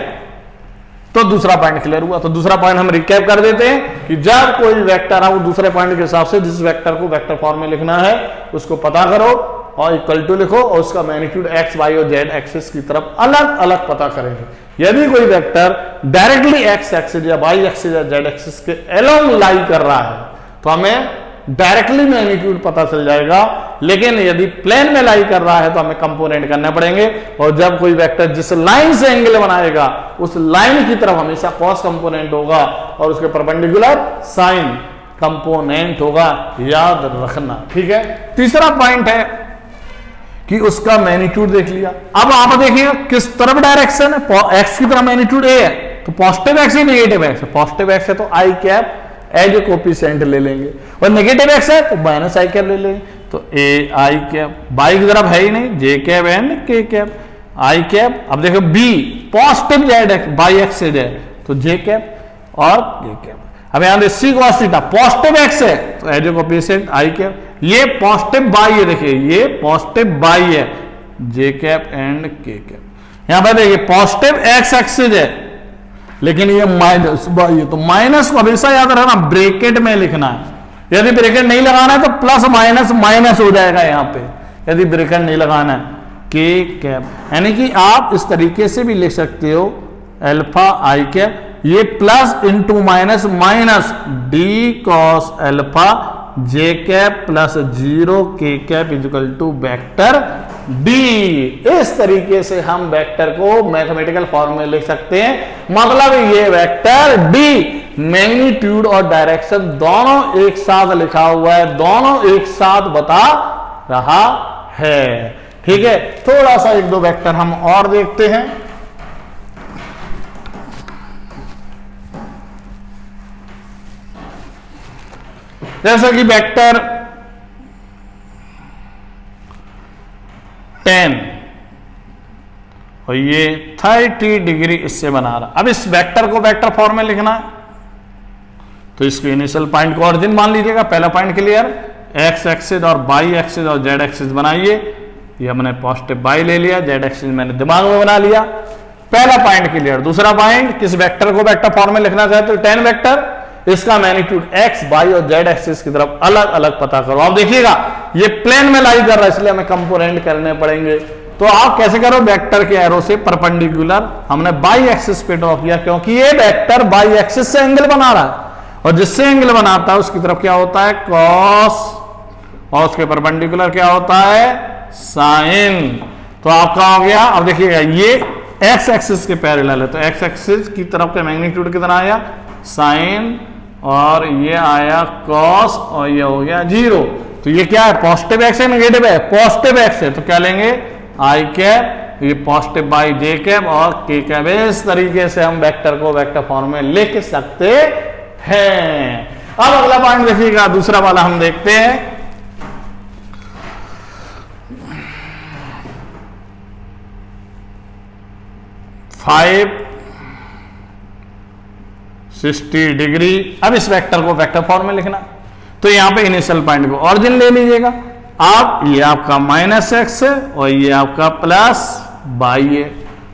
तो दूसरा पॉइंट क्लियर हुआ। तो दूसरा पॉइंट हम रिकैप कर देते हैं कि जब कोई वेक्टर है वो दूसरे पॉइंट के हिसाब से जिस वेक्टर को वेक्टर फॉर्म में लिखना है उसको पता करो, और इक्वल टू लिखो और उसका मैग्नीट्यूड एक्स वाई और जेड एक्सिस की तरफ अलग अलग पता करेंगे। यदि कोई वेक्टर डायरेक्टली एक्स एक्सिस या वाई एक्सिस या जेड एक्सिस के अलोंग लाई कर रहा है तो हमें डायरेक्टली मैग्नीट्यूड पता चल जाएगा, लेकिन यदि प्लेन में लाई कर रहा है तो हमें कंपोनेंट करने पड़ेंगे। और जब कोई वेक्टर जिस लाइन से एंगल बनाएगा उस लाइन की तरफ हमेशा कॉस कंपोनेंट होगा और उसके परपेंडिकुलर साइन कंपोनेंट होगा, याद रखना। ठीक है, तीसरा पॉइंट है कि उसका मैग्नीट्यूड देख लिया। अब आप देखिए किस तरफ डायरेक्शन है, एक्स की तरफ मैग्नीट्यूड ए है तो पॉजिटिव एक्स है नेगेटिव एक्स है। पॉजिटिव एक्स है तो आई कैप एज ए कोफिशिएंट ले लेंगे और नेगेटिव एक्स है तो माइनस आई कैप ले लेंगे। तो ए आई कैप, बाई की तरफ है ही नहीं, J cap and K cap, I cap. अब देखो B positive Z X by X से है तो जे कैप और के कैप। अब यहां देखिए C cos theta positive X है तो as a coefficient I cap, ये पॉजिटिव बाई है, देखिए ये पॉजिटिव बाई है J cap and K cap. यहां पर देखिए पॉजिटिव एक्स एक्सिस है लेकिन ये माइनस बाई है तो माइनस को हमेशा याद रखना ब्रैकेट में लिखना है। यदि ब्रैकेट नहीं लगाना है तो प्लस माइनस माइनस हो जाएगा यहां पे, यदि ब्रैकेट नहीं लगाना है के कैप। यानी कि आप इस तरीके से भी लिख सकते हो अल्फा आई कैप, ये plus into minus minus D cos alpha J cap plus 0 K cap equal to vector D. इस तरीके से हम वेक्टर को मैथमेटिकल फॉर्म में लिख सकते हैं। मतलब ये वेक्टर डी मैग्नीट्यूड और डायरेक्शन दोनों एक साथ लिखा हुआ है, दोनों एक साथ बता रहा है। ठीक है, थोड़ा सा एक दो वेक्टर हम और देखते हैं। जैसा कि वेक्टर 10 और ये 30 डिग्री इससे बना रहा। अब इस वेक्टर को वेक्टर फॉर्म में लिखना है तो इसके इनिशियल पॉइंट को ऑरिजिन मान लीजिएगा। पहला पॉइंट क्लियर, एक्स एक्सिस और वाई एक्सिस और जेड एक्सिस बनाइए। ये हमने पॉजिटिव वाई ले लिया, जेड एक्सिस मैंने दिमाग में बना लिया। पहला पॉइंट क्लियर। दूसरा पॉइंट, किस वेक्टर को वेक्टर फॉर्म में लिखना चाहते हो 10 वेक्टर, इसका मैग्नीट्यूड एक्स वाई और जेड एक्सिस की तरफ अलग अलग पता करो। आप देखिएगा ये प्लेन में लाई कर रहा है इसलिए हमें कंपोनेंट करने पड़ेंगे। तो आप कैसे करो, वेक्टर के एरो से परपेंडिकुलर हमने बाई एक्सिस पे ड्रॉ किया क्योंकि ये वेक्टर बाई एक्सिस से एंगल बना रहा है और जिससे एंगल बनाता है उसकी तरफ क्या होता है कॉस और उसके परपेंडिकुलर क्या होता है साइन। तो आपका हो गया। अब देखिएगा ये एक्स एक्सिस के पैरेलल है तो एक्स एक्सिस की तरफ का मैग्नीट्यूड कितना आया साइन और ये आया कॉस और ये हो गया 0। तो ये क्या है पॉजिटिव एक्स है नेगेटिव है, पॉजिटिव एक्स है तो क्या लेंगे आई कैप, ये पॉजिटिव बाई जे कैप और के कैप। इस तरीके से हम वेक्टर को वेक्टर फॉर्म में लिख सकते हैं। अब अगला पॉइंट देखिएगा, दूसरा वाला हम देखते हैं। Five 60 degree. अब इस वेक्टर को वेक्टर फॉर्म में लिखना तो यहां पे इनिशियल पॉइंट को ऑरिजिन ले लीजिएगा आप। ये आपका माइनस एक्स है और ये आपका प्लस बाई है।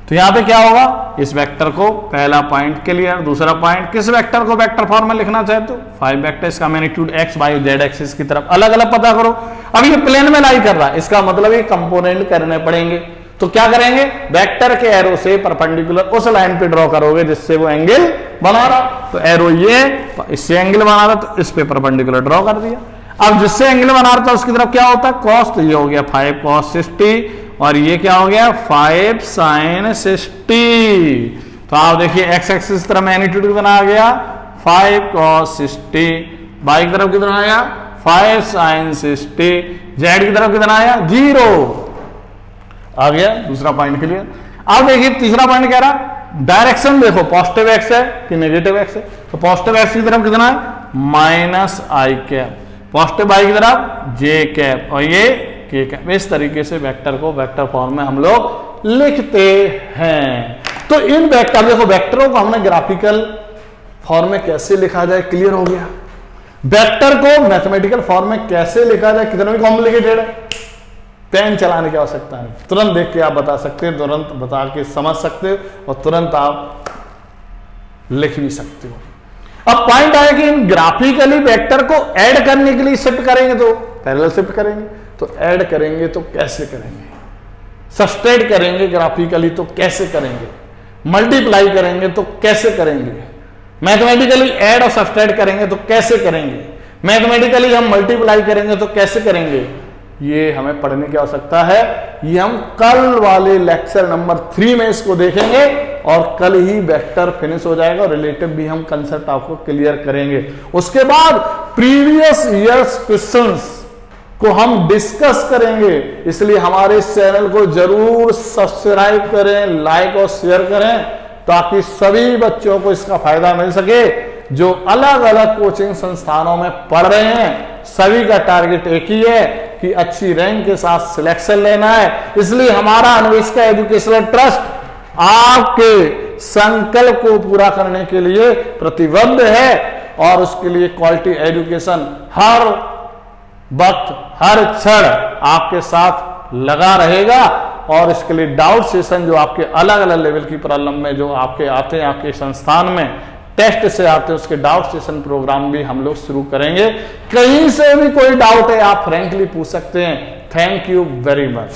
तो यहां पे क्या होगा, इस वेक्टर को पहला पॉइंट क्लियर। दूसरा पॉइंट, किस वेक्टर को वेक्टर फॉर्म में लिखना चाहते हो 5 वेक्टर, इसका magnitude X Y Z axis की तरफ अलग अलग पता करो। अब ये प्लेन में लाई कर रहा है इसका मतलब ये कंपोनेंट करने पड़ेंगे। तो क्या करेंगे, वेक्टर के एरो से परपेंडिकुलर उस लाइन पे ड्रॉ करोगे जिससे वो एंगल बना रहा। तो एरो ये इससे एंगल बना रहा तो इस पे परपेंडिकुलर ड्रॉ कर दिया। अब जिससे एंगल बना रहा था उसकी तरफ क्या होता है कॉस, तो ये हो गया 5 cos 60 और ये क्या हो गया 5 sin 60। तो आप देखिए एक्स एक्सिस तरफ मैग्नीट्यूड कितना आ गया 5 cos 60, बाई की तरफ कितना आया 5 sin 60, जेड की तरफ कितना आया 0 आ गया। दूसरा पॉइंट क्लियर। अब देखिए तीसरा पॉइंट कह रहा डायरेक्शन देखो पॉजिटिव एक्स है कि नेगेटिव एक्स है। तो पॉजिटिव एक्स की तरफ कितना है minus I cap, positive by की तरफ जे कैप और ये के कैप। इस तरीके से वेक्टर को वेक्टर फॉर्म में हम लोग लिखते हैं। तो इन वेक्टर देखो वेक्टरों को हमने ग्राफिकल फॉर्म में कैसे लिखा जाए क्लियर हो गया। वेक्टर को मैथमेटिकल फॉर्म में कैसे लिखा जाए कितना भी कॉम्प्लिकेटेड है, पेन चलाने की आवश्यकता नहीं, तुरंत देख के आप बता सकते हो, तुरंत बता के समझ सकते हो और तुरंत आप लिख भी सकते हो। अब पॉइंट आया कि इन ग्राफिकली वेक्टर को ऐड करने के लिए शिफ्ट करेंगे तो पैरेलल शिफ्ट करेंगे। तो ऐड करेंगे तो कैसे करेंगे, सब्सट्रैक्ट करेंगे ग्राफिकली तो कैसे करेंगे, मल्टीप्लाई करेंगे तो कैसे करेंगे, मैथमेटिकली ऐड और सब्सट्रैक्ट करेंगे तो कैसे करेंगे, मैथमेटिकली हम मल्टीप्लाई करेंगे तो कैसे करेंगे, ये हमें पढ़ने की आवश्यकता है। ये हम कल वाले लेक्चर नंबर 3 में इसको देखेंगे और कल ही वेक्टर फिनिश हो जाएगा और रिलेटिव भी हम कंसेप्ट आपको क्लियर करेंगे। उसके बाद प्रीवियस ईयर्स क्वेश्चंस को हम डिस्कस करेंगे, इसलिए हमारे इस चैनल को जरूर सब्सक्राइब करें, लाइक और शेयर करें ताकि सभी बच्चों को इसका फायदा मिल सके जो अलग अलग कोचिंग संस्थानों में पढ़ रहे हैं। सभी का टारगेट एक ही है कि अच्छी रैंक के साथ सिलेक्शन लेना है, इसलिए हमारा अन्वेषिका एजुकेशनल ट्रस्ट आपके संकल्प को पूरा करने के लिए प्रतिबद्ध है और उसके लिए क्वालिटी एजुकेशन हर वक्त हर क्षण आपके साथ लगा रहेगा। और इसके लिए डाउट सेशन जो आपके अलग अलग लेवल की प्रॉब्लम में जो आपके आते हैं आपके संस्थान में टेस्ट से आते हैं उसके डाउट सेशन प्रोग्राम भी हम लोग शुरू करेंगे। कहीं से भी कोई डाउट है आप फ्रैंकली पूछ सकते हैं। Thank you very much.